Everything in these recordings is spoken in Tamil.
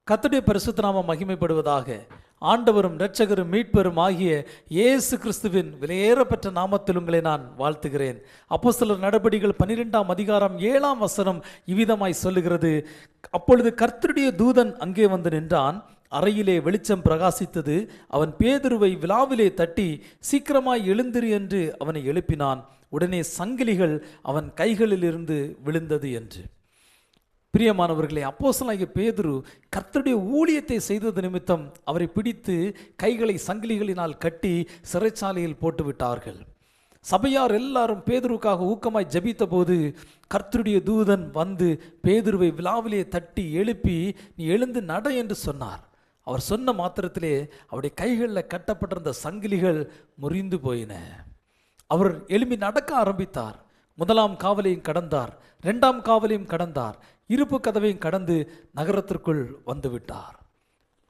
கர்த்தருடைய பரிசுத்த நாமம் மகிமைப்படுவதாக. ஆண்டவரும் இரட்சகரும் மீட்பரும் ஆகிய இயேசு கிறிஸ்துவின் விலையேறப்பெற்ற நாமத்தில் உங்களை நான் வாழ்த்துகிறேன். அப்போஸ்தலர் நடபடிகள் 12ஆம் அதிகாரம் 7ஆம் வசனம் இவ்விதமாய் சொல்லுகிறது. அப்பொழுது கர்த்தருடைய தூதன் அங்கே வந்து நின்றான். அறையிலே வெளிச்சம் பிரகாசித்தது. அவன் பேதுருவை விலாவிலே தட்டி, சீக்கிரமாய் எழுந்திரு என்று அவனை எழுப்பினான். உடனே சங்கிலிகள் அவன் கைகளில் இருந்து விழுந்தது என்று. பிரியமானவர்களே, அப்போஸ்தலனாகிய பேதுரு கர்த்தருடைய ஊழியத்தை செய்தது நிமித்தம் அவரை பிடித்து கைகளை சங்கிலிகளினால் கட்டி சிறைச்சாலையில் போட்டுவிட்டார்கள். சபையார் எல்லாரும் பேதுருவுக்காக ஊக்கமாய் ஜெபித்த போது கர்த்தருடைய தூதன் வந்து பேதுருவை விலாவிலே தட்டி எழுப்பி, நீ எழுந்து நட என்று சொன்னார். அவர் சொன்ன மாத்திரத்திலே அவருடைய கைகளில் கட்டப்பட்டிருந்த சங்கிலிகள் முறிந்து போயின. அவர் எழும்பி நடக்க ஆரம்பித்தார். முதலாம் காவலையும் கடந்தார், இரண்டாம் காவலையும் கடந்தார், இருப்பு கதவையும் கடந்து நகரத்திற்குள் வந்துவிட்டார்.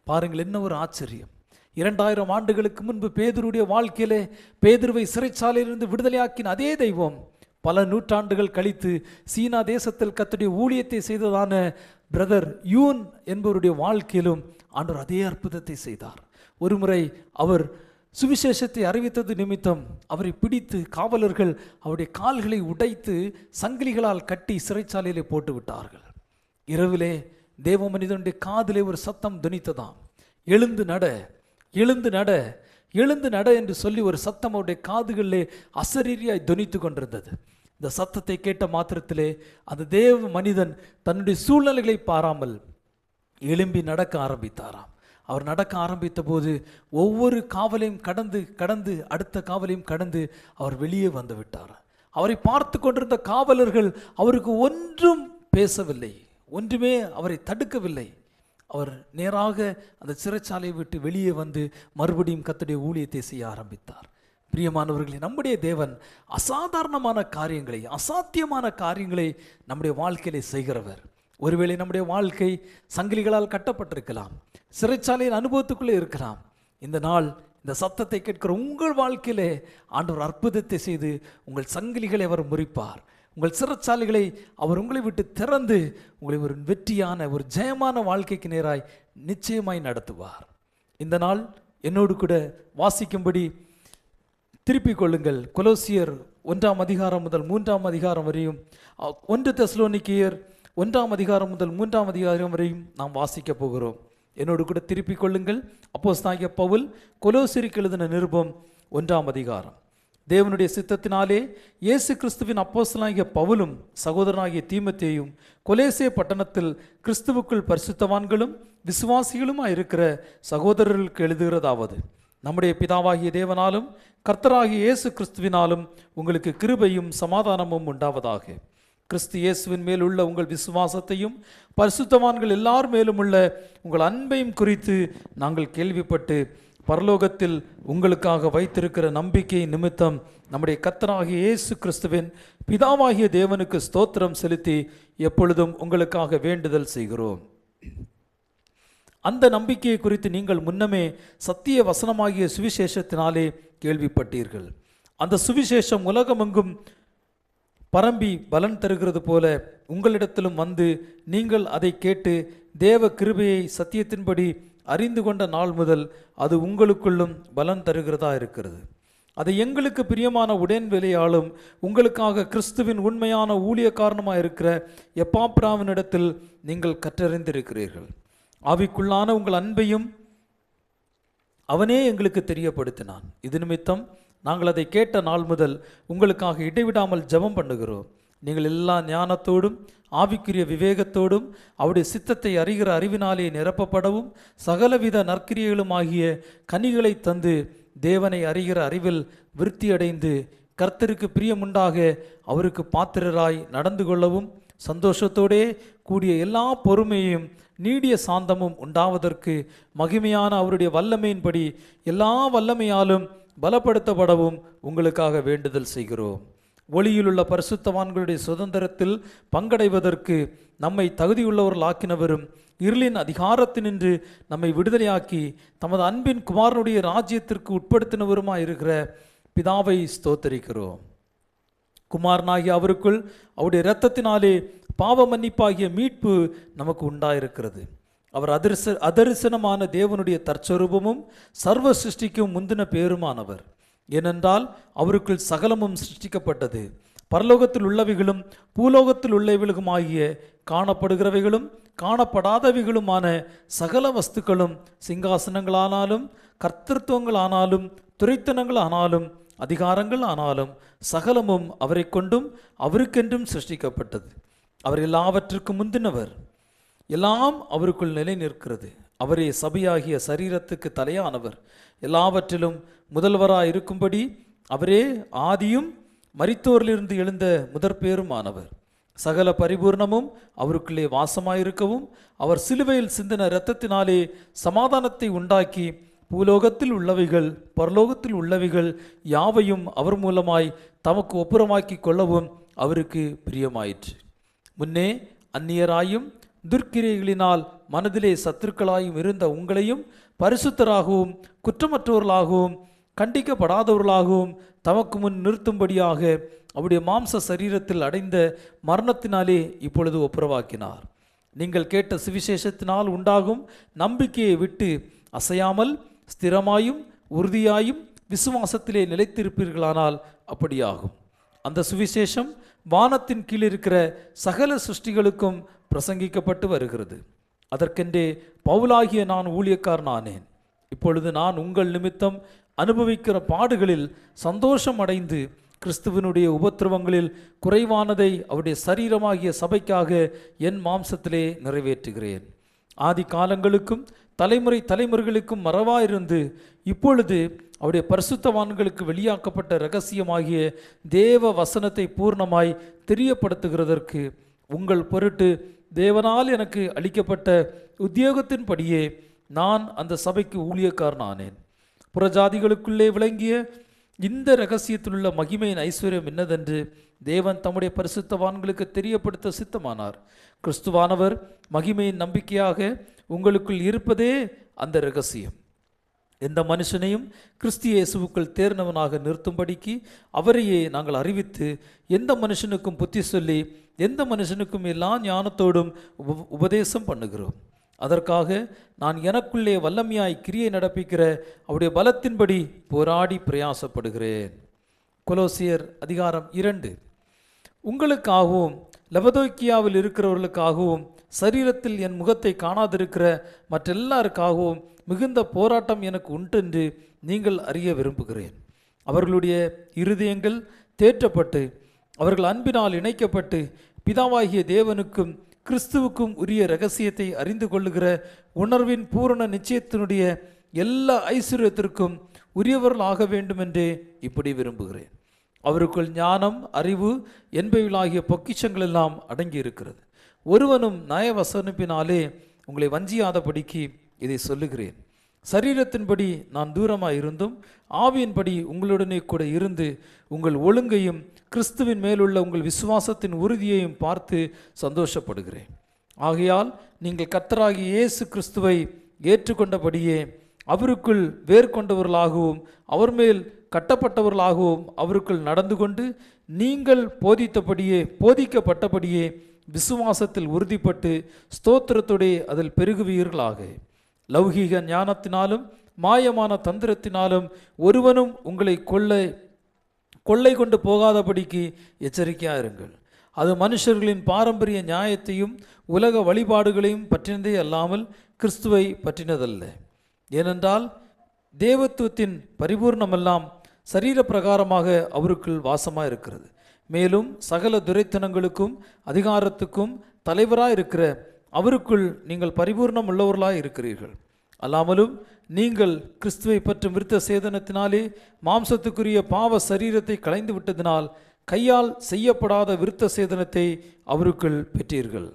பாருங்கள், என்ன ஒரு ஆச்சரியம்! 2000 ஆண்டுகளுக்கு முன்பு பேதுருடைய வாழ்க்கையிலே பேதுருவை சிறைச்சாலையிலிருந்து விடுதலையாக்கின அதே தெய்வம் பல நூற்றாண்டுகள் கழித்து சீனா தேசத்தில் கர்த்தருடைய ஊழியத்தை செய்ததான பிரதர் யூன் என்பவருடைய வாழ்க்கையிலும் ஆண்டவர் அதே அற்புதத்தை செய்தார். ஒருமுறை அவர் சுவிசேஷத்தை அறிவித்தது நிமித்தம் அவரை பிடித்து காவலர்கள் அவருடைய கால்களை உடைத்து சங்கிலிகளால் கட்டி சிறைச்சாலையிலே போட்டு விட்டார்கள். இரவிலே தேவ மனிதனுடைய காதிலே ஒரு சத்தம் துணித்ததாம். எழுந்து நட, எழுந்து நட, எழுந்து நட என்று சொல்லி ஒரு சத்தம் அவருடைய காதுகளிலே அசரீரியாய் துணித்து கொண்டிருந்தது. இந்த சத்தத்தை கேட்ட மாத்திரத்திலே அந்த தேவ மனிதன் தன்னுடைய சூழ்நிலைகளை பாராமல் எழும்பி நடக்க ஆரம்பித்தாராம். அவர் நடக்க ஆரம்பித்த போது ஒவ்வொரு காவலையும் கடந்து கடந்து அடுத்த காவலையும் கடந்து அவர் வெளியே வந்து விட்டார். அவரை பார்த்து கொண்டிருந்த காவலர்கள் அவருக்கு ஒன்றும் பேசவில்லை, ஒன்றுமே அவரை தடுக்கவில்லை. அவர் நேராக அந்த சிறைச்சாலையை விட்டு வெளியே வந்து மறுபடியும் கர்த்தருடைய ஊழியத்தை செய்ய ஆரம்பித்தார். பிரியமானவர்களே, நம்முடைய தேவன் அசாதாரணமான காரியங்களை, அசாத்தியமான காரியங்களை நம்முடைய வாழ்க்கையிலே செய்கிறவர். ஒருவேளை நம்முடைய வாழ்க்கை சங்கிலிகளால் கட்டப்பட்டிருக்கலாம், சிறைச்சாலையின் அனுபவத்துக்குள்ளே இருக்கலாம். இந்த நாள் இந்த சத்தத்தை கேட்கிற உங்கள் வாழ்க்கையிலே ஆண்டவர் அற்புதத்தை செய்து உங்கள் சங்கிலிகளை அவர் முறிப்பார். உங்கள் சிறைச்சாலைகளை அவர் உங்களை விட்டு திறந்து உங்களை ஒரு வெற்றியான ஒரு ஜெயமான வாழ்க்கைக்கு நேராய் நிச்சயமாய் நடத்துவார். இந்த நாள் என்னோடு கூட வாசிக்கும்படி திருப்பிக் கொள்ளுங்கள். கொலோசியர் 1ஆம் அதிகாரம் முதல் 3ஆம் அதிகாரம் வரையும், 1 தெசலோனிக்கேயர் 1ஆம் அதிகாரம் முதல் 3ஆம் அதிகாரம் வரையும் நாம் வாசிக்க போகிறோம். என்னோடு கூட திருப்பிக் கொள்ளுங்கள். அப்போஸ்தலனாகிய பவுல் கொலோசியருக்கு எழுதின நிருபம் 1ஆம் அதிகாரம். தேவனுடைய சித்தத்தினாலே இயேசு கிறிஸ்துவின் அப்போஸ்தலனாகிய பவுலும் சகோதரனாகிய தீமோத்தேயும் கொலோசே பட்டணத்தில் கிறிஸ்துவுக்குள் பரிசுத்தவான்களும் விசுவாசிகளுமாய் இருக்கிற சகோதரர்களுக்கு எழுதுகிறதாவது, நம்முடைய பிதாவாகிய தேவனாலும் கர்த்தராகிய இயேசு கிறிஸ்துவினாலும் உங்களுக்கு கிருபையும் சமாதானமும் உண்டாவதாக. கிறிஸ்து இயேசுவின் மேல் உள்ள உங்கள் விசுவாசத்தையும் பரிசுத்தவான்கள் எல்லார் மேலும் உள்ள உங்கள் அன்பையும் குறித்து நாங்கள் கேள்விப்பட்டு பரலோகத்தில் உங்களுக்காக வைத்திருக்கிற நம்பிக்கை நிமித்தம் நம்முடைய கர்த்தராகிய இயேசு கிறிஸ்துவின் பிதாவாகிய தேவனுக்கு ஸ்தோத்திரம் செலுத்தி எப்பொழுதும் உங்களுக்காக வேண்டுதல் செய்கிறோம். அந்த நம்பிக்கையை குறித்து நீங்கள் முன்னமே சத்திய வசனமாகிய சுவிசேஷத்தினாலே கேள்விப்பட்டீர்கள். அந்த சுவிசேஷம் உலகமெங்கும் பரம்பி பலன் தருகிறது போல உங்களிடத்திலும் வந்து நீங்கள் அதை கேட்டு தேவ கிருபையை சத்தியத்தின்படி அறிந்து கொண்ட நாள் முதல் அது உங்களுக்குள்ளும் பலன் தருகிறதா இருக்கிறது. அதை எங்களுக்கு பிரியமான உடன்வேலையாலும் உங்களுக்காக கிறிஸ்துவின் உண்மையான ஊழியக்காரனமாக இருக்கிற எப்பாப்ராவினிடத்தில் நீங்கள் கற்றறிந்திருக்கிறீர்கள். ஆவிக்குள்ளான உங்கள் அன்பையும் அவனே எங்களுக்கு தெரியப்படுத்தினான். இது நிமித்தம் நாங்கள் அதை கேட்ட நாள் முதல் உங்களுக்காக இடைவிடாமல் ஜெபம் பண்ணுகிறோம். நீங்கள் எல்லா ஞானத்தோடும் ஆவிக்குரிய விவேகத்தோடும் அவருடைய சித்தத்தை அறிகிற அறிவினாலே நிரப்பப்படவும் சகலவித நற்கிரியைகளும் ஆகிய கனிகளை தந்து தேவனை அறிகிற அறிவில் விருத்தியடைந்து கர்த்தருக்கு பிரியமுண்டாக அவருக்கு பாத்திரராய் நடந்து கொள்ளவும் சந்தோஷத்தோடே கூடிய எல்லா பொறுமையும் நீடிய சாந்தமும் உண்டாவதற்கு மகிமையான அவருடைய வல்லமையின்படி எல்லா வல்லமையாலும் பலப்படுத்தப்படவும் உங்களுக்காக வேண்டுதல் செய்கிறோம். ஒளியிலுள்ள பரிசுத்தவான்களுடைய சுதந்திரத்தில் பங்கடைவதற்கு நம்மை தகுதியுள்ளவர்கள் ஆக்கினவரும் இருளின் அதிகாரத்தினின்று நம்மை விடுதலையாக்கி தமது அன்பின் குமாரனுடைய ராஜ்யத்திற்கு உட்படுத்தினவருமாய் இருக்கிற பிதாவை ஸ்தோத்தரிக்கிறோம். குமாரனாகிய அவருக்குள் அவருடைய இரத்தத்தினாலே பாவ மன்னிப்பாகிய மீட்பு நமக்கு உண்டாயிருக்கிறது. அவர் அதரிசனமான தேவனுடைய தற்சொரூபமும் சர்வ சிருஷ்டிக்கும் முந்தின பேருமானவர். ஏனென்றால் அவருக்குள் சகலமும் சிருஷ்டிக்கப்பட்டது, பரலோகத்தில் உள்ளவைகளும் பூலோகத்தில் உள்ளவைகளுமாகிய காணப்படுகிறவைகளும் காணப்படாதவைகளுமான சகல வஸ்துக்களும், சிங்காசனங்களானாலும் கர்த்தத்துவங்களானாலும் துரைத்தனங்களானாலும் அதிகாரங்கள் ஆனாலும் சகலமும் அவரை கொண்டும் அவருக்கென்றும் சிருஷ்டிக்கப்பட்டது. அவர் எல்லாவற்றுக்கும் முந்தினவர், எல்லாம் அவருக்குள் நிலை நிற்கிறது. அவரே சபையாகிய சரீரத்துக்கு தலையானவர், எல்லாவற்றிலும் முதல்வராய் இருக்கும்படி அவரே ஆதியும் மரித்தோரிலிருந்து எழுந்த முதற்பேருமானவர். சகல பரிபூர்ணமும் அவருக்குள்ளே வாசமாயிருக்கவும் அவர் சிலுவையில் சிந்தின இரத்தத்தினாலே சமாதானத்தை உண்டாக்கி பூலோகத்தில் உள்ளவைகள் பரலோகத்தில் உள்ளவைகள் யாவையும் அவர் மூலமாய் தமக்கு ஒப்புரமாக்கி கொள்ளவும் அவருக்கு பிரியமாயிற்று. முன்னே அந்நியராயும் துர்க்கிரியைகளினால் மனதிலே சத்துருக்களாயும் இருந்த உங்களையும் பரிசுத்தராகவும் குற்றமற்றவர்களாகவும் கண்டிக்கப்படாதவர்களாகவும் தமக்கு முன் நிறுத்தும்படியாக அவருடைய மாம்ச சரீரத்தில் அடைந்த மரணத்தினாலே இப்பொழுது ஒப்புரவாக்கினார். நீங்கள் கேட்ட சுவிசேஷத்தினால் உண்டாகும் நம்பிக்கையை விட்டு அசையாமல் ஸ்திரமாயும் உறுதியாயும் விசுவாசத்திலே நிலைத்திருப்பீர்களானால் அப்படியாகும். அந்த சுவிசேஷம் வானத்தின் கீழ் இருக்கிற சகல சிருஷ்டிகளுக்கும் பிரசங்கிக்கப்பட்டு வருகிறது. அதற்கென்றே பவுலாகிய நான் ஊழியக்காரனானேன். இப்பொழுது நான் உங்கள் நிமித்தம் அனுபவிக்கிற பாடுகளில் சந்தோஷம் அடைந்து கிறிஸ்துவனுடைய உபத்திரவங்களில் குறைவானதை அவருடைய சரீரமாகிய சபைக்காக என் மாம்சத்திலே நிறைவேற்றுகிறேன். ஆதி காலங்களுக்கும் தலைமுறை தலைமுறைகளுக்கும் மறவாயிருந்து இப்பொழுது அவருடைய பரிசுத்தவான்களுக்கு வெளியாக்கப்பட்ட இரகசியமாகிய தேவ வசனத்தை பூர்ணமாய் தெரியப்படுத்துகிறதற்கு உங்கள் பொருட்டு தேவனால் எனக்கு அளிக்கப்பட்ட உத்தியோகத்தின்படியே நான் அந்த சபைக்கு ஊழியக்காரனானேன். புறஜாதிகளுக்குள்ளே விளங்கிய இந்த இரகசியத்திலுள்ள மகிமையின் ஐஸ்வர்யம் என்னதென்று தேவன் தம்முடைய பரிசுத்தவான்களுக்கு தெரியப்படுத்த சித்தமானார். கிறிஸ்துவானவர் மகிமையின் நம்பிக்கையாக உங்களுக்குள் இருப்பதே அந்த இரகசியம். எந்த மனுஷனையும் கிறிஸ்து இயேசுவுக்குள் தேர்ந்தவனாக நிறுத்தும்படிக்கு அவரையே நாங்கள் அறிவித்து எந்த மனுஷனுக்கும் புத்தி சொல்லி எந்த மனுஷனுக்கும் எல்லா ஞானத்தோடும் உபதேசம் பண்ணுகிறோம். அதற்காக நான் எனக்குள்ளே வல்லமையாய் கிரியை நடப்பிக்கிற அவருடைய பலத்தின்படி போராடி பிரயாசப்படுகிறேன். கொலோசியர் அதிகாரம் 2. உங்களுக்காகவும் லவதோக்கியாவில் இருக்கிறவர்களுக்காகவும் சரீரத்தில் என் முகத்தை காணாதிருக்கிற மற்றெல்லாருக்காகவும் மிகுந்த போராட்டம் எனக்கு உண்டென்று நீங்கள் அறிய விரும்புகிறேன். அவர்களுடைய இருதயங்கள் தேற்றப்பட்டு அவர்கள் அன்பினால் இணைக்கப்பட்டு பிதாவாகிய தேவனுக்கும் கிறிஸ்துவுக்கும் உரிய இரகசியத்தை அறிந்து கொள்ளுகிற உணர்வின் பூரண நிச்சயத்தினுடைய எல்லா ஐஸ்வர்யத்திற்கும் உரியவர்களாக வேண்டும் என்றே இப்படி விரும்புகிறேன். அவருக்குள் ஞானம் அறிவு என்பவைகளாகிய பொக்கிஷங்கள் எல்லாம் அடங்கி இருக்கிறது. ஒருவனும் நயவசனிப்பினாலே உங்களை வஞ்சியாதபடிக்கு இதை சொல்லுகிறேன். சரீரத்தின்படி நான் தூரமாக இருந்தும் ஆவியின்படி உங்களுடனே கூட இருந்து உங்கள் ஒழுங்கையும் கிறிஸ்துவின் மேலுள்ள உங்கள் விசுவாசத்தின் உறுதியையும் பார்த்து சந்தோஷப்படுகிறேன். ஆகையால் நீங்கள் கர்த்தராகிய இயேசு கிறிஸ்துவை ஏற்றுக்கொண்டபடியே அவருக்குள் வேர் கொண்டவர்களாகவும் அவர் மேல் கட்டப்பட்டவர்களாகவும் அவருக்குள் நடந்து கொண்டு நீங்கள் போதிக்கப்பட்டபடியே விசுவாசத்தில் உறுதிப்பட்டு ஸ்தோத்திரத்தோடே அதில் பெருகுவீர்களாக. லௌகீக ஞானத்தினாலும் மாயமான தந்திரத்தினாலும் ஒருவனும் உங்களை கொள்ளை கொண்டு போகாதபடிக்கு எச்சரிக்கையாக இருங்கள். அது மனுஷர்களின் பாரம்பரிய நியாயத்தையும் உலக வழிபாடுகளையும் பற்றினதே அல்லாமல் கிறிஸ்துவை பற்றினதல்ல. ஏனென்றால் தேவத்துவத்தின் பரிபூர்ணமெல்லாம் சரீர பிரகாரமாக அவருக்குள் வாசமாக இருக்கிறது. மேலும் சகல துரைத்தனங்களுக்கும் அதிகாரத்துக்கும் தலைவராக இருக்கிற அவருக்குள் நீங்கள் பரிபூர்ணம் உள்ளவர்களாக இருக்கிறீர்கள். அல்லாமலும் நீங்கள் கிறிஸ்துவை பற்றும் விருத்த சேதனத்தினாலே மாம்சத்துக்குரிய பாவ சரீரத்தை களைந்து விட்டதினால் கையால் செய்யப்படாத விருத்த சேதனத்தை அவருக்குள் பெற்றீர்கள்.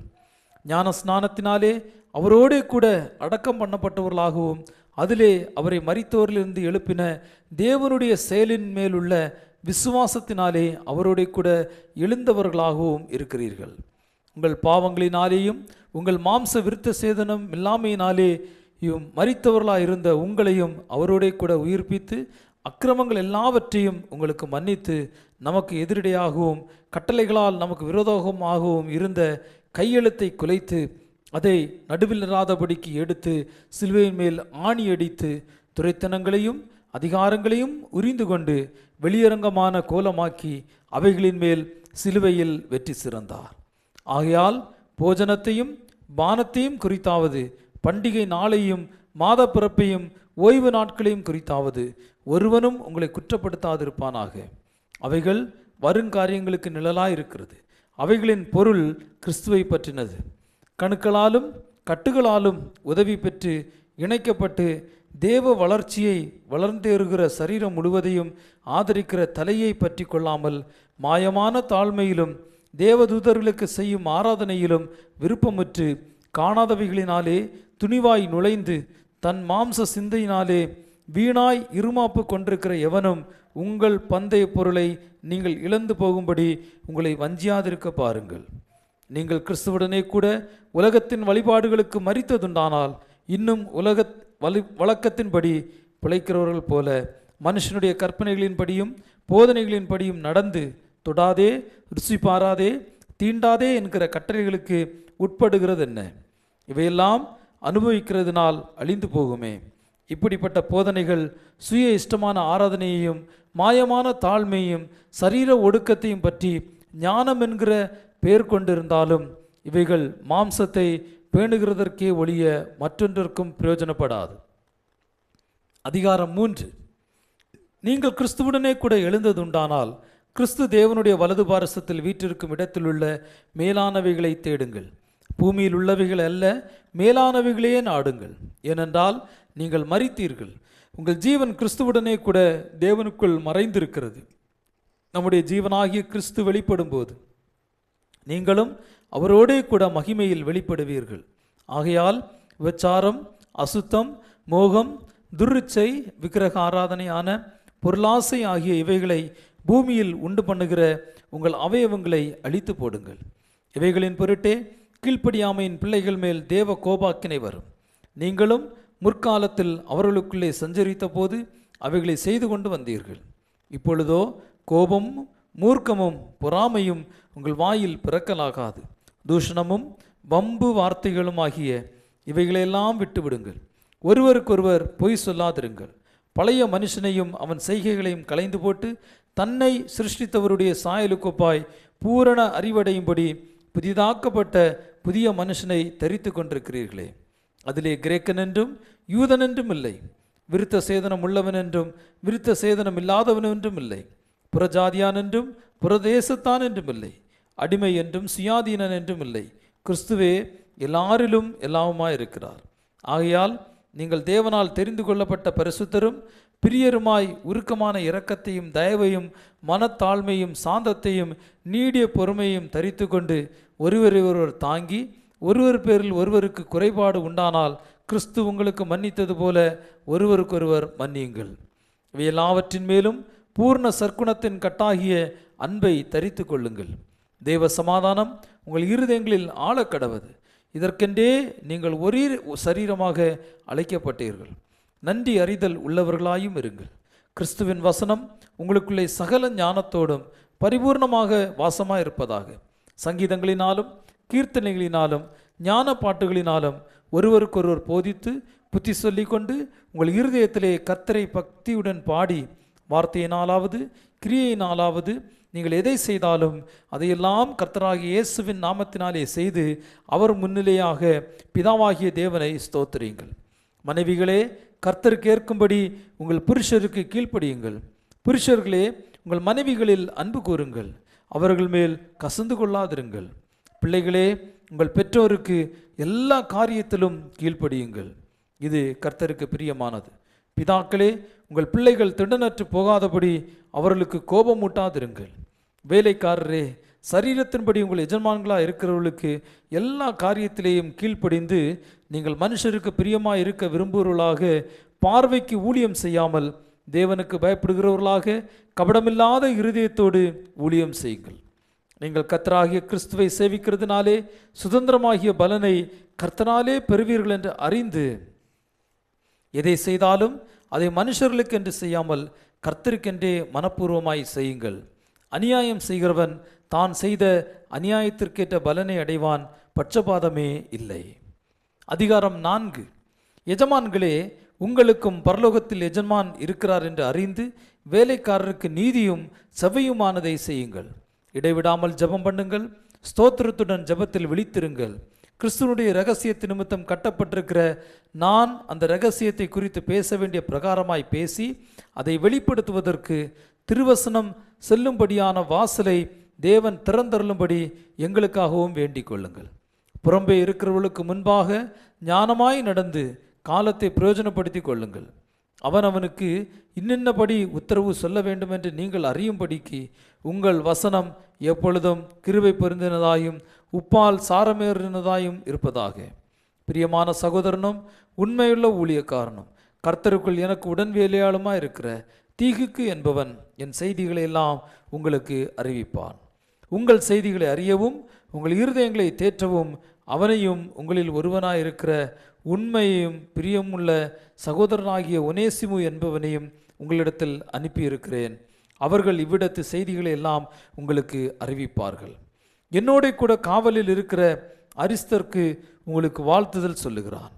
ஞான ஸ்நானத்தினாலே அவரோடே கூட அடக்கம் பண்ணப்பட்டவர்களாகவும் அதிலே அவரை மரித்தோரிலிருந்து எழுப்பின தேவனுடைய செயலின் மேலுள்ள விசுவாசத்தினாலே அவரோடே கூட எழுந்தவர்களாகவும் இருக்கிறீர்கள். உங்கள் பாவங்களினாலேயும் உங்கள் மாம்ச விருத்த சேதனம் இல்லாமையினாலேயும் மரித்தவர்களாக இருந்த உங்களையும் அவரோடே கூட உயிர்ப்பித்து அக்கிரமங்கள் எல்லாவற்றையும் உங்களுக்கு மன்னித்து நமக்கு எதிரடையாகவும் கட்டளைகளால் நமக்கு விரோதமாகவும் இருந்த கையெழுத்தை குலைத்து அதை நடுவில் இராதபடிக்கு எடுத்து சிலுவையின் மேல் ஆணி அடித்து துரைத்தனங்களையும் அதிகாரங்களையும் உரிந்து கொண்டு வெளியரங்கமான கோலமாக்கி அவைகளின் மேல் சிலுவையில் வெற்றி சிறந்தார். ஆகையால் போஜனத்தையும் பானத்தையும் குறித்தாவது, பண்டிகை நாளையும் மாத பிறப்பையும் ஓய்வு நாட்களையும் குறித்தாவது ஒருவனும் உங்களை குற்றப்படுத்தாதிருப்பானாக. அவைகள் வருங்காரியங்களுக்கு நிழலாயிருக்கிறது. அவைகளின் பொருள் கிறிஸ்துவை பற்றினது. கணுக்களாலும் கட்டுகளாலும் உதவி பெற்று இணைக்கப்பட்டு தேவ வளர்ச்சியை வளர்ந்தேறுகிற சரீரம் முழுவதையும் ஆதரிக்கிற தலையை பற்றி கொள்ளாமல் மாயமான தாழ்மையிலும் தேவதூதர்களுக்கு செய்யும் ஆராதனையிலும் விருப்பமுற்று காணாதவைகளினாலே துணிவாய் நுழைந்து தன் மாம்ச சிந்தையினாலே வீணாய் இருமாப்பு கொண்டிருக்கிற எவனும் உங்கள் பந்தய பொருளை நீங்கள் இழந்து போகும்படி உங்களை வஞ்சியாதிருக்க பாருங்கள். நீங்கள் கிறிஸ்துவுடனே கூட உலகத்தின் வழிபாடுகளுக்கு மரித்ததுண்டானால் இன்னும் வழக்கத்தின்படி பிழைக்கிறவர்கள் போல மனுஷனுடைய கற்பனைகளின்படியும் போதனைகளின்படியும் நடந்து தொடாதே, ருசி பாராதே, தீண்டாதே என்கிற கட்டளைகளுக்கு உட்படுகிறது என்ன? இவையெல்லாம் அனுபவிக்கிறதுனால் அழிந்து போகுமே. இப்படிப்பட்ட போதனைகள் சுய இஷ்டமான ஆராதனையையும் மாயமான தாழ்மையும் சரீர ஒடுக்கத்தையும் பற்றி ஞானம் என்கிற பெயர் கொண்டிருந்தாலும் இவைகள் மாம்சத்தை பேணுகிறதற்கே ஒழிய மற்றொன்றிற்கும் பிரயோஜனப்படாது. அதிகாரம் 3. நீங்கள் கிறிஸ்துவுடனே கூட எழுந்ததுண்டானால் கிறிஸ்து தேவனுடைய வலது பாரசத்தில் வீற்றிருக்கும் இடத்திலுள்ள மேலானவைகளை தேடுங்கள். பூமியில் உள்ளவைகள் அல்ல, மேலானவைகளையே நாடுங்கள். ஏனென்றால் நீங்கள் மரித்தீர்கள், உங்கள் ஜீவன் கிறிஸ்துவுடனே கூட தேவனுக்குள் மறைந்திருக்கிறது. நம்முடைய ஜீவனாகிய கிறிஸ்து வெளிப்படும் போது நீங்களும் அவரோடே கூட மகிமையில் வெளிப்படுவீர்கள். ஆகையால் விபச்சாரம், அசுத்தம், மோகம், துர்ச்சை, விக்கிரக ஆராதனையான பொருளாசை ஆகிய இவைகளை பூமியில் உண்டு பண்ணுகிற உங்கள் அவயவங்களை அழித்து போடுங்கள். இவைகளின் பொருட்டே கீழ்ப்படியாமையின் பிள்ளைகள் மேல் தேவ கோபாக்கினை வரும். நீங்களும் முற்காலத்தில் அவர்களுக்குள்ளே சஞ்சரித்த போது அவைகளை செய்து கொண்டு வந்தீர்கள். இப்பொழுதோ கோபமும் மூர்க்கமும் பொறாமையும் உங்கள் வாயில் பிறக்கலாகாது. தூஷணமும் வம்பு வார்த்தைகளும் ஆகிய இவைகளெல்லாம் விட்டுவிடுங்கள். ஒருவருக்கொருவர் பொய் சொல்லாதிருங்கள். பழைய மனுஷனையும் அவன் செய்கைகளையும் களைந்து போட்டு தன்னை சிருஷ்டித்தவருடைய சாயலுக்கொப்பாய் பூரண அறிவடையும்படி புதிதாக்கப்பட்ட புதிய மனுஷனை தரித்து கொண்டிருக்கிறீர்களே. அதிலே கிரேக்கன் என்றும் யூதன் என்றும் இல்லை, விருத்த சேதனம் உள்ளவன் என்றும் விருத்த சேதனம் இல்லாதவன் என்றும் இல்லை, புறஜாதியான் என்றும் புறதேசத்தான் என்றும் இல்லை, அடிமை என்றும் சுயாதீனன் என்றும் இல்லை. கிறிஸ்துவே எல்லாரிலும் எல்லாவுமாய் இருக்கிறார். ஆகையால் நீங்கள் தேவனால் தெரிந்து கொள்ளப்பட்ட பரிசுத்தரும் பிரியருமாய் உருக்கமான இரக்கத்தையும் தயவையும் மனத்தாழ்மையும் சாந்தத்தையும் நீடிய பொறுமையும் தரித்து கொண்டு ஒருவரை ஒருவர் தாங்கி ஒருவர் பேரில் ஒருவருக்கு குறைபாடு உண்டானால் கிறிஸ்து உங்களுக்கு மன்னித்தது போல ஒருவருக்கொருவர் மன்னியுங்கள். இவை எல்லாவற்றின் மேலும் பூர்ண சற்குணத்தின் கட்டாகிய அன்பை தரித்து கொள்ளுங்கள். தேவ சமாதானம் உங்கள் இருதயங்களில் ஆழக்கடவது. இதற்கென்றே நீங்கள் ஒரே சரீரமாக அழைக்கப்பட்டீர்கள். நன்றி அறிதல் உள்ளவர்களாயும் இருங்கள். கிறிஸ்துவின் வசனம் உங்களுக்குள்ளே சகல ஞானத்தோடும் பரிபூர்ணமாக வாசமாக இருப்பதாக. சங்கீதங்களினாலும் கீர்த்தனைகளினாலும் ஞான பாட்டுகளினாலும் ஒருவருக்கொருவர் போதித்து புத்தி சொல்லி கொண்டு உங்கள் இருதயத்திலே கர்த்தரை பக்தியுடன் பாடி வார்த்தையினாலாவது கிரியையினாலாவது நீங்கள் எதை செய்தாலும் அதையெல்லாம் கர்த்தராகிய இயேசுவின் நாமத்தினாலே செய்து அவர் முன்னிலையாக பிதாவாகிய தேவனை ஸ்தோத்திரியுங்கள். மனைவிகளே, கர்த்தருக்கு ஏற்கும்படி உங்கள் புருஷருக்கு கீழ்ப்படியுங்கள். புருஷர்களே, உங்கள் மனைவிகளில் அன்பு கூறுங்கள், அவர்கள் மேல் கசந்து கொள்ளாதிருங்கள். பிள்ளைகளே, உங்கள் பெற்றோருக்கு எல்லா காரியத்திலும் கீழ்ப்படியுங்கள், இது கர்த்தருக்கு பிரியமானது. பிதாக்களே, உங்கள் பிள்ளைகள் திடனற்று போகாதபடி அவர்களுக்கு கோபமூட்டாதிருங்கள். வேலைக்காரரே, சரீரத்தின்படி உங்கள் எஜமான்களாக இருக்கிறவர்களுக்கு எல்லா காரியத்திலேயும் கீழ்ப்படிந்து நீங்கள் மனுஷருக்கு பிரியமாக இருக்க விரும்புகிறவர்களாக பார்வைக்கு ஊழியம் செய்யாமல் தேவனுக்கு பயப்படுகிறவர்களாக கபடமில்லாத இருதயத்தோடு ஊழியம் செய்யுங்கள். நீங்கள் கர்த்தராகிய கிறிஸ்துவை சேவிக்கிறதுனாலே சுதந்திரமாகிய பலனை கர்த்தனாலே பெறுவீர்கள் என்று அறிந்து எதை செய்தாலும் அதை மனுஷர்களுக்கு என்று செய்யாமல் கர்த்தருக்கென்றே மனப்பூர்வமாய் செய்யுங்கள். அநியாயம் செய்கிறவன் தான் செய்த அநியாயத்திற்கேற்ற பலனை அடைவான், பட்சபாதமே இல்லை. அதிகாரம் 4. எஜமான்களே, உங்களுக்கும் பரலோகத்தில் எஜமான் இருக்கிறார் என்று அறிந்து வேலைக்காரருக்கு நீதியும் செவ்வையுமானதை செய்யுங்கள். இடைவிடாமல் ஜெபம் பண்ணுங்கள், ஸ்தோத்திரத்துடன் ஜெபத்தில் விழித்திருங்கள். கிறிஸ்துவனுடைய இரகசியத்து நிமித்தம் கட்டப்பட்டிருக்கிற நான் அந்த இரகசியத்தை குறித்து பேச வேண்டிய பிரகாரமாய் பேசி அதை வெளிப்படுத்துவதற்கு திருவசனம் செல்லும்படியான வாசலை தேவன் திறந்தருளும்படி எங்களுக்காகவும் வேண்டிக் கொள்ளுங்கள். புறம்பே இருக்கிறவர்களுக்கு முன்பாக ஞானமாய் நடந்து காலத்தை பிரயோஜனப்படுத்தி கொள்ளுங்கள். அவனுக்கு இன்னின்னபடி உத்தரவு சொல்ல வேண்டும் என்று நீங்கள் அறியும்படிக்கு உங்கள் வசனம் எப்பொழுதும் கிருபை பொருந்தினதாயும் உப்பால் சாரமேறினதாயும் இருப்பதாக. பிரியமான சகோதரனும் உண்மையுள்ள ஊழியக்காரனும் கர்த்தருக்குள் எனக்கு உடன் வேலையாளுமாய் இருக்கிற தீகுக்கு என்பவன் என் செய்திகளை எல்லாம் உங்களுக்கு அறிவிப்பான். உங்கள் செய்திகளை அறியவும் உங்கள் இருதயங்களை தேற்றவும் அவனையும் உங்களில் ஒருவனாயிருக்கிற உண்மையையும் பிரியமுள்ள சகோதரனாகிய ஒனேசிமு என்பவனையும் உங்களிடத்தில் அனுப்பியிருக்கிறேன். அவர்கள் இவ்விடத்து செய்திகளை எல்லாம் உங்களுக்கு அறிவிப்பார்கள். என்னோட கூட காவலில் இருக்கிற அரிஸ்தர்க்கு உங்களுக்கு வாழ்த்துதல் சொல்லுகிறான்.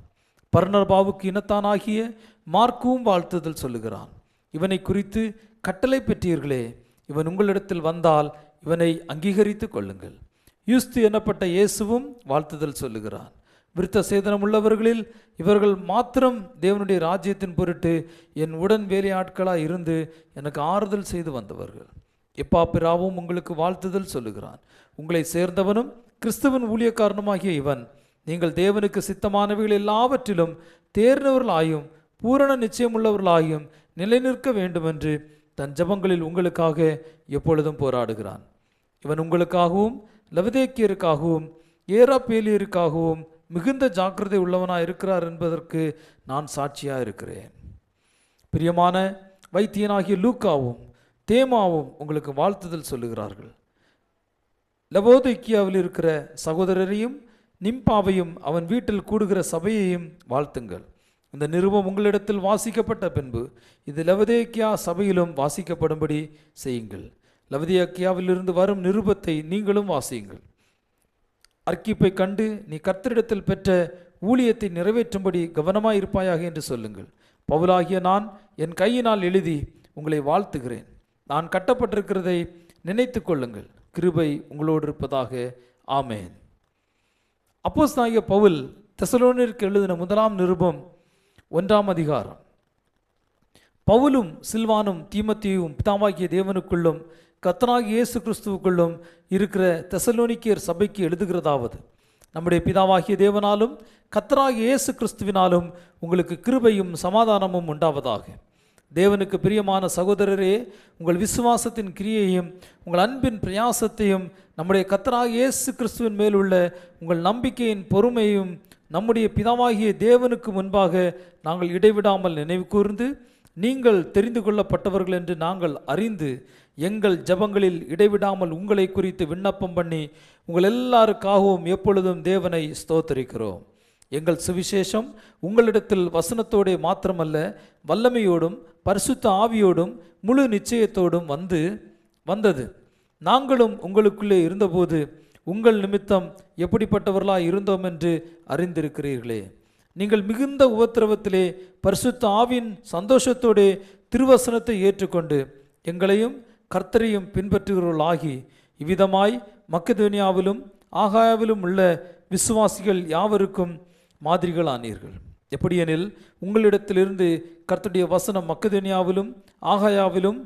பர்னபாவுக்கு இனத்தானாகிய மார்க்கும் வாழ்த்துதல் சொல்லுகிறான். இவனை குறித்து கட்டளை பெற்றீர்களே, இவன் உங்களிடத்தில் வந்தால் இவனை அங்கீகரித்து கொள்ளுங்கள். யூஸ்து எனப்பட்ட இயேசுவும் வாழ்த்துதல் சொல்லுகிறான். விருத்த சேதனம் உள்ளவர்களில் இவர்கள் மாத்திரம் தேவனுடைய ராஜ்யத்தின் பொருட்டு என் உடன் வேலையாட்களாக இருந்து எனக்கு ஆறுதல் செய்து வந்தவர்கள். எப்பாப்பிராவும் உங்களுக்கு வாழ்த்துதல் சொல்லுகிறான். உங்களை சேர்ந்தவனும் கிறிஸ்துவின் ஊழியக்காரனுமாகிய இவன் நீங்கள் தேவனுக்கு சித்தமானவைகள் எல்லாவற்றிலும் தேர்ந்தவர்களாயும் பூரண நிச்சயமுள்ளவர்களாயும் நிலைநிற்க வேண்டுமென்று தன் ஜெபங்களில் உங்களுக்காக எப்பொழுதும் போராடுகிறான். இவன் உங்களுக்காகவும் லவதேக்கியருக்காகவும் ஏராப்பேலியருக்காகவும் மிகுந்த ஜாக்கிரதை உள்ளவனாக இருக்கிறார் என்பதற்கு நான் சாட்சியாக இருக்கிறேன். பிரியமான வைத்தியனாகிய லூக்காவும் தேமாவும் உங்களுக்கு வாழ்த்துதல் சொல்லுகிறார்கள். லவோதிக்கியாவில் இருக்கிற சகோதரரையும் நிம்பாவையும் அவன் வீட்டில் கூடுகிற சபையையும் வாழ்த்துங்கள். இந்த நிருபம் உங்களிடத்தில் வாசிக்கப்பட்ட பின்பு இது லவதேக்கியா சபையிலும் வாசிக்கப்படும்படி செய்யுங்கள். லவதேக்கியாவிலிருந்து வரும் நிருபத்தை நீங்களும் வாசியுங்கள். அர்க்கிப்பை கண்டு நீ கர்த்தரிடத்தில் பெற்ற ஊழியத்தை நிறைவேற்றும்படி கவனமாயிருப்பாயாக என்று சொல்லுங்கள். பவுலாகிய நான் என் கையினால் எழுதி உங்களை வாழ்த்துகிறேன். நான் கட்டப்பட்டிருக்கிறதை நினைத்து கொள்ளுங்கள். கிருபை உங்களோடு இருப்பதாக. ஆமேன். அப்போஸ்தலனாகிய பவுல் தெசலோனியருக்கு எழுதின முதலாம் நிருபம் 1ஆம் அதிகாரம். பவுலும் சில்வானும் தீமோத்தேயுவும் பிதாவாகிய தேவனுக்குள்ளும் கர்த்தராகிய இயேசு கிறிஸ்துவுக்குள்ளும் இருக்கிற தெசலோனிக்கேயர் சபைக்கு எழுதுகிறதாவது, நம்முடைய பிதாவாகிய தேவனாலும் கர்த்தராகிய இயேசு கிறிஸ்துவினாலும் உங்களுக்கு கிருபையும் சமாதானமும் உண்டாவதாக. தேவனுக்கு பிரியமான சகோதரரே, உங்கள் விசுவாசத்தின் கிரியையும் உங்கள் அன்பின் பிரயாசத்தையும் நம்முடைய கர்த்தராகிய இயேசு கிறிஸ்துவின் மேலுள்ள உங்கள் நம்பிக்கையின் பொறுமையும் நம்முடைய பிதாவாகிய தேவனுக்கு முன்பாக நாங்கள் இடைவிடாமல் நினைவு கூர்ந்து, நீங்கள் தெரிந்து கொள்ளப்பட்டவர்கள் என்று நாங்கள் அறிந்து எங்கள் ஜெபங்களில் இடைவிடாமல் உங்களை குறித்து விண்ணப்பம் பண்ணி உங்கள் எல்லாருக்காகவும் எப்பொழுதும் தேவனை ஸ்தோத்தரிக்கிறோம். எங்கள் சுவிசேஷம் உங்களிடத்தில் வசனத்தோடே மாத்திரமல்ல, வல்லமையோடும் பரிசுத்த ஆவியோடும் முழு நிச்சயத்தோடும் வந்தது. நாங்களும் உங்களுக்குள்ளே இருந்தபோது உங்கள் நிமித்தம் எப்படிப்பட்டவர்களாய் இருந்தோம் என்று அறிந்திருக்கிறீர்களே. நீங்கள் மிகுந்த உபத்திரவத்திலே பரிசுத்த ஆவியின் சந்தோஷத்தோடே திருவசனத்தை ஏற்றுக்கொண்டு எங்களையும் கர்த்தரையும் பின்பற்றுகிறவர்களாகி இவ்விதமாய் மக்கெதோனியாவிலும் ஆகாயாவிலும் உள்ள விசுவாசிகள் யாவருக்கும் மாதிரிகளானீர்கள். எப்படியெனில் உங்களிடத்திலிருந்து கர்த்தருடைய வசனம் மக்கெதோனியாவிலும் ஆகாயாவிலும்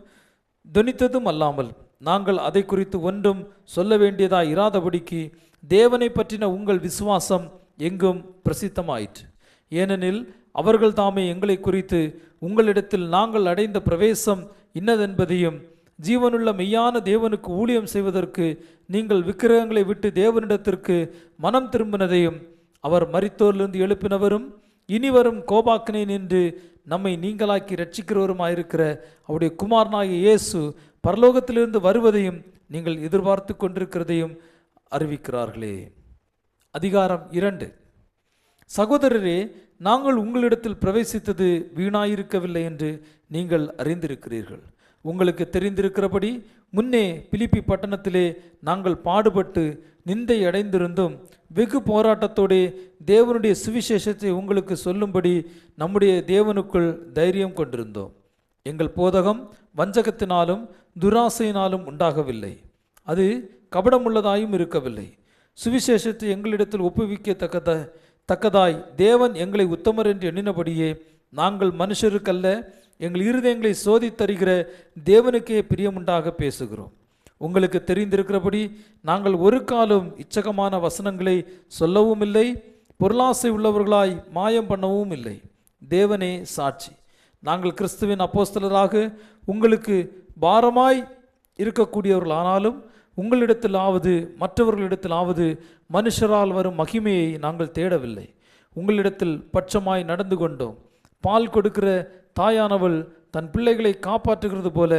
தொனித்ததும் அல்லாமல் நாங்கள் அதை குறித்து ஒன்றும் சொல்ல வேண்டியதாய் இராதபடிக்கு தேவனை பற்றின உங்கள் விசுவாசம் எங்கும் பிரசித்தமாயிற்று. ஏனெனில் அவர்கள் தாமே எங்களை குறித்து உங்களிடத்தில் நாங்கள் அடைந்த பிரவேசம் இன்னதென்பதையும் ஜீவனுள்ள மெய்யான தேவனுக்கு ஊழியம் செய்வதற்கு நீங்கள் விக்கிரகங்களை விட்டு தேவனிடத்திற்கு மனம் திரும்பினதையும் அவர் மரித்தோரிலிருந்து எழுப்பினவரும் இனிவரும் கோபாக்கினை நின்று நம்மை நீங்களாக்கி ரட்சிக்கிறவருமாயிருக்கிற அவருடைய குமாரனாகிய இயேசு பரலோகத்திலிருந்து வருவதையும் நீங்கள் எதிர்பார்த்து கொண்டிருக்கிறதையும் அறிவிக்கிறார்களே. அதிகாரம் 2. சகோதரரே, நாங்கள் உங்களிடத்தில் பிரவேசித்தது வீணாயிருக்கவில்லை என்று நீங்கள் அறிந்திருக்கிறீர்கள். உங்களுக்கு தெரிந்திருக்கிறபடி முன்னே பிலிப்பி பட்டணத்திலே நாங்கள் பாடுபட்டு நிந்தை அடைந்திருந்தும் வெகு போராட்டத்தோடு தேவனுடைய சுவிசேஷத்தை உங்களுக்கு சொல்லும்படி நம்முடைய தேவனுக்குள் தைரியம் கொண்டிருந்தோம். எங்கள் போதகம் வஞ்சகத்தினாலும் துராசையினாலும் உண்டாகவில்லை, அது கபடமுள்ளதாயும் இருக்கவில்லை. சுவிசேஷத்தை எங்களிடத்தில் ஒப்புவிக்கத்தக்கதாய் தேவன் எங்களை உத்தமர் என்று எண்ணினபடியே நாங்கள் மனுஷருக்கல்ல, எங்கள் இருதயங்களை சோதித்தருகிற தேவனுக்கே பிரியமுண்டாக பேசுகிறோம். உங்களுக்கு தெரிந்திருக்கிறபடி நாங்கள் ஒரு காலம் இச்சகமான வசனங்களை சொல்லவும் இல்லை, பொருளாசை உள்ளவர்களாய் மாயம் பண்ணவும் இல்லை. தேவனே சாட்சி, நாங்கள் கிறிஸ்துவின் அப்போஸ்தலராக உங்களுக்கு பாரமாய் இருக்கக்கூடியவர்களானாலும் உங்களிடத்திலாவது மற்றவர்களிடத்திலாவது மனுஷரால் வரும் மகிமையை நாங்கள் தேடவில்லை. உங்களிடத்தில் பட்சமாய் நடந்து கொண்டோம். பால் கொடுக்கிற தாயானவள் தன் பிள்ளைகளை காப்பாற்றுகிறது போல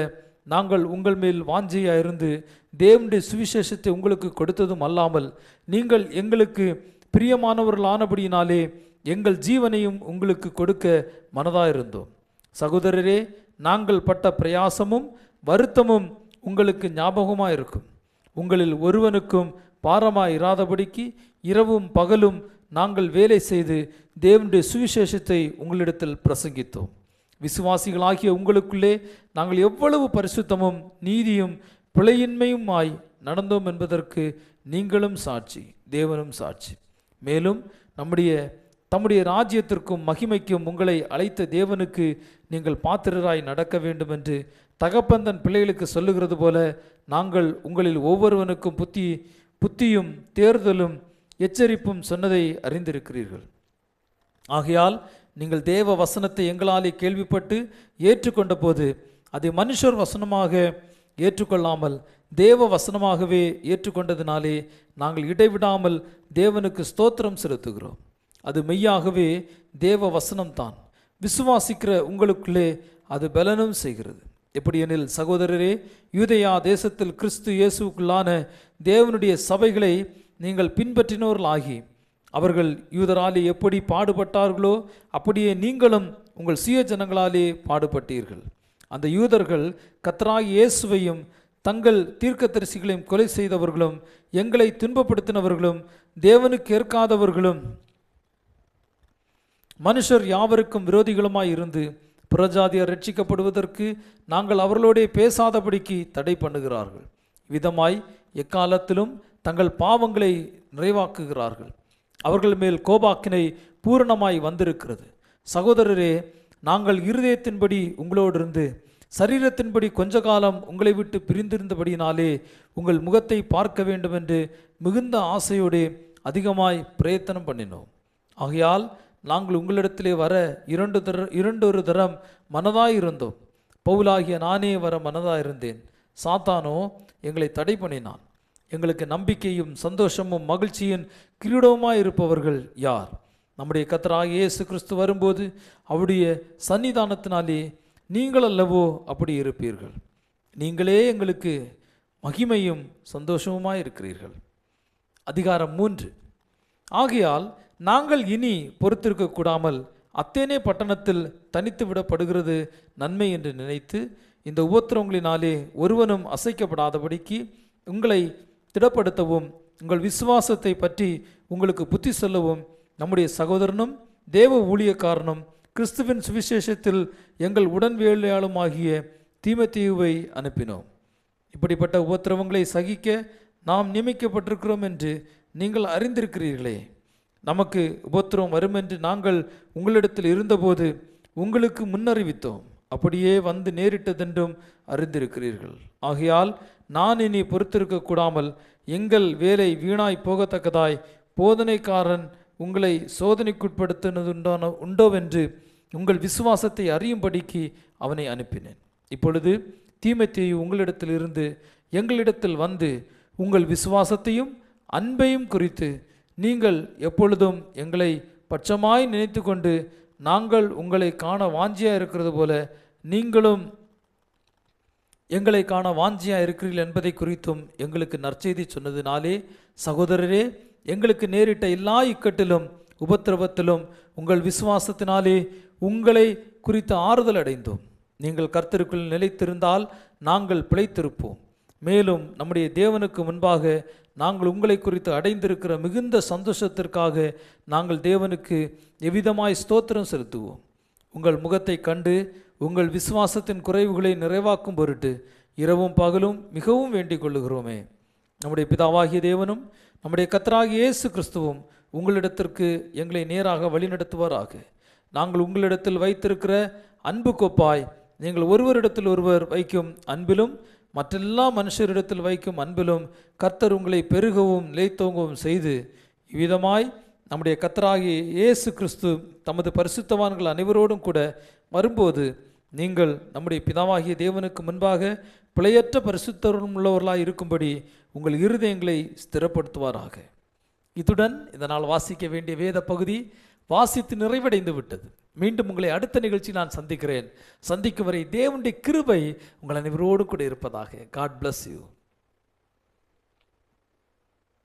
நாங்கள் உங்கள் மேல் வாஞ்சையாயிருந்து தேவனுடைய சுவிசேஷத்தை உங்களுக்கு கொடுத்ததும் அல்லாமல், நீங்கள் எங்களுக்கு பிரியமானவர்களானபடியினாலே எங்கள் ஜீவனையும் உங்களுக்கு கொடுக்க மனதாயிருந்தோம். சகோதரரே, நாங்கள் பட்ட பிரயாசமும் வருத்தமும் உங்களுக்கு ஞாபகமாயிருக்கும். உங்களில் ஒருவனுக்கும் பாரமாய் இராதபடிக்கு இரவும் பகலும் நாங்கள் வேலை செய்து தேவனுடைய சுவிசேஷத்தை உங்களிடத்தில் பிரசங்கித்தோம். விசுவாசிகளாகிய உங்களுக்குள்ளே நாங்கள் எவ்வளவு பரிசுத்தமும் நீதியும் பிழையின்மையுமாய் நடந்தோம் என்பதற்கு நீங்களும் சாட்சி, தேவனும் சாட்சி. மேலும் தம்முடைய ராஜ்யத்திற்கும் மகிமைக்கும் உங்களை அழைத்த தேவனுக்கு நீங்கள் பாத்திரராய் நடக்க வேண்டும் என்று தகப்பந்தன் பிள்ளைகளுக்கு சொல்லுகிறது போல நாங்கள் உங்களில் ஒவ்வொருவனுக்கும் புத்தியும் தேர்தலும் எச்சரிப்பும் சொன்னதை அறிந்திருக்கிறீர்கள். ஆகையால் நீங்கள் தேவ வசனத்தை எங்களாலே கேள்விப்பட்டு ஏற்றுக்கொண்ட போது அதை மனுஷர் வசனமாக ஏற்றுக்கொள்ளாமல் தேவ வசனமாகவே ஏற்றுக்கொண்டதினாலே நாங்கள் இடைவிடாமல் தேவனுக்கு ஸ்தோத்திரம் செலுத்துகிறோம். அது மெய்யாகவே தேவ வசனம்தான். விசுவாசிக்கிற உங்களுக்குள்ளே அது பலனும் செய்கிறது. எப்படியெனில் சகோதரரே, யூதேயா தேசத்தில் கிறிஸ்து இயேசுக்குள்ளான தேவனுடைய சபைகளை நீங்கள் பின்பற்றினவர்களாகி அவர்கள் யூதராலே எப்படி பாடுபட்டார்களோ அப்படியே நீங்களும் உங்கள் சுய ஜனங்களாலே பாடுபட்டீர்கள். அந்த யூதர்கள் கர்த்தராகிய இயேசுவையும் தங்கள் தீர்க்கதரிசிகளையும் கொலை செய்தவர்களும் எங்களை துன்பப்படுத்தினவர்களும் தேவனுக்கு ஏற்காதவர்களும் மனுஷர் யாவருக்கும் விரோதிகளுமாய் இருந்து புறஜாதியர் ரட்சிக்கப்படுவதற்கு நாங்கள் அவர்களோடே பேசாதபடிக்கு தடை பண்ணுகிறார்கள். விதமாய் எக்காலத்திலும் தங்கள் பாவங்களை நிறைவாக்குகிறார்கள். அவர்கள் மேல் கோபாக்கினை பூரணமாய் வந்திருக்கிறது. சகோதரரே, நாங்கள் இருதயத்தின்படி உங்களோடு இருந்து சரீரத்தின்படி கொஞ்ச காலம் உங்களை விட்டு பிரிந்திருந்தபடியினாலே உங்கள் முகத்தை பார்க்க வேண்டும் என்று மிகுந்த ஆசையோடு அதிகமாய் பிரயத்தனம் பண்ணினோம். ஆகையால் நாங்கள் உங்களிடத்திலே வர இரண்டொரு தரம் மனதாயிருந்தோம். பவுலாகிய நானே வர மனதாயிருந்தேன். சாத்தானோ எங்களை தடை பண்ணினான். எங்களுக்கு நம்பிக்கையும் சந்தோஷமும் மகிழ்ச்சியின் கிரீடவுமாய் இருப்பவர்கள் யார்? நம்முடைய கர்த்தராகிய இயேசு கிறிஸ்து வரும்போது அவருடைய சன்னிதானத்தினாலே நீங்கள் அல்லவோ அப்படி இருப்பீர்கள். நீங்களே எங்களுக்கு மகிமையும் சந்தோஷமுமாய் இருக்கிறீர்கள். அதிகாரம் 3. ஆகையால் நாங்கள் இனி பொறுத்திருக்க கூடாமல் அத்தேனே பட்டணத்தில் தனித்து விடப்படுகிறது நன்மை என்று நினைத்து இந்த உபத்திரவங்களினாலே ஒருவனும் அசைக்கப்படாதபடிக்கு உங்களை திடப்படுத்தவும் உங்கள் விசுவாசத்தை பற்றி உங்களுக்கு புத்தி சொல்லவும் நம்முடைய சகோதரனும் தேவ ஊழியக்காரனும் கிறிஸ்துவின் சுவிசேஷத்தில் எங்கள் உடன்வேலையாளுமாகிய தீமோத்தேயுவை அனுப்பினோம். இப்படிப்பட்ட உபத்திரவங்களை சகிக்க நாம் நியமிக்கப்பட்டிருக்கிறோம் என்று நீங்கள் அறிந்திருக்கிறீர்களே. நமக்கு உபத்திரவம் வரும் என்று நாங்கள் உங்களிடத்தில் இருந்தபோது உங்களுக்கு முன்னறிவித்தோம். அப்படியே வந்து நேரிட்டதென்றும் அறிந்திருக்கிறீர்கள். ஆகையால் நான் இனி பொறுத்திருக்க கூடாமல் எங்கள் வேலை வீணாய் போகத்தக்கதாய் போதனைக்காரன் உங்களை சோதனைக்குட்படுத்தினதுண்டோவென்று உங்கள் விசுவாசத்தை அறியும்படிக்கு அவனை அனுப்பினேன். இப்பொழுது தீமோத்தேயு உங்களிடத்தில் இருந்து எங்களிடத்தில் வந்து உங்கள் விசுவாசத்தையும் அன்பையும் குறித்து நீங்கள் எப்பொழுதும் எங்களை பட்சமாய் நினைத்து கொண்டு நாங்கள் உங்களை காண வாஞ்சியாக இருக்கிறது போல நீங்களும் எங்களை காண வாஞ்சியாக இருக்கிறீர்கள் என்பதை குறித்தும் எங்களுக்கு நற்செய்தி சொன்னதினாலே, சகோதரரே, எங்களுக்கு நேரிட்ட எல்லா இக்கட்டிலும் உபத்திரவத்திலும் உங்கள் விசுவாசத்தினாலே உங்களை குறித்து ஆறுதல் அடைந்தோம். நீங்கள் கர்த்தருக்குள் நிலைத்திருந்தால் நாங்கள் பிழைத்திருப்போம். மேலும் நம்முடைய தேவனுக்கு முன்பாக நாங்கள் உங்களை குறித்து அடைந்திருக்கிற மிகுந்த சந்தோஷத்திற்காக நாங்கள் தேவனுக்கு எவ்விதமாய் ஸ்தோத்திரம் செலுத்துவோம். உங்கள் முகத்தை கண்டு உங்கள் விசுவாசத்தின் குறைவுகளை நிறைவாக்கும் பொருட்டு இரவும் பகலும் மிகவும் வேண்டிக் கொள்ளுகிறோமே. நம்முடைய பிதாவாகிய தேவனும் நம்முடைய கர்த்தராகிய இயேசு கிறிஸ்துவும் உங்களிடத்திற்கு எங்களை நேராக வழிநடத்துவாராக. நாங்கள் உங்களிடத்தில் வைத்திருக்கிற அன்பு கோப்பாய் நீங்கள் ஒருவரிடத்தில் ஒருவர் வைக்கும் அன்பிலும் மற்றெல்லா மனுஷரிடத்தில் வைக்கும் அன்பிலும் கர்த்தர் உங்களை பெருகவும் நிலைத்தோங்கவும் செய்து இவ்விதமாய் நம்முடைய கர்த்தராகிய இயேசு கிறிஸ்து தமது பரிசுத்தவான்கள் அனைவரோடும் கூட வரும்போது நீங்கள் நம்முடைய பிதாவாகிய தேவனுக்கு முன்பாக பிழையற்ற பரிசுத்தம் உள்ளவர்களாக இருக்கும்படி உங்கள் இருதயங்களை ஸ்திரப்படுத்துவாராக. இத்துடன் இதனால் வாசிக்க வேண்டிய வேத பகுதி வாசித்து நிறைவடைந்து விட்டது. மீண்டும் உங்களை அடுத்த நிகழ்ச்சி நான் சந்திக்கிறேன். சந்திக்கும் வரை தேவனுடைய கிருபை உங்கள் அனைவரோடு கூட இருப்பதாக. God bless you.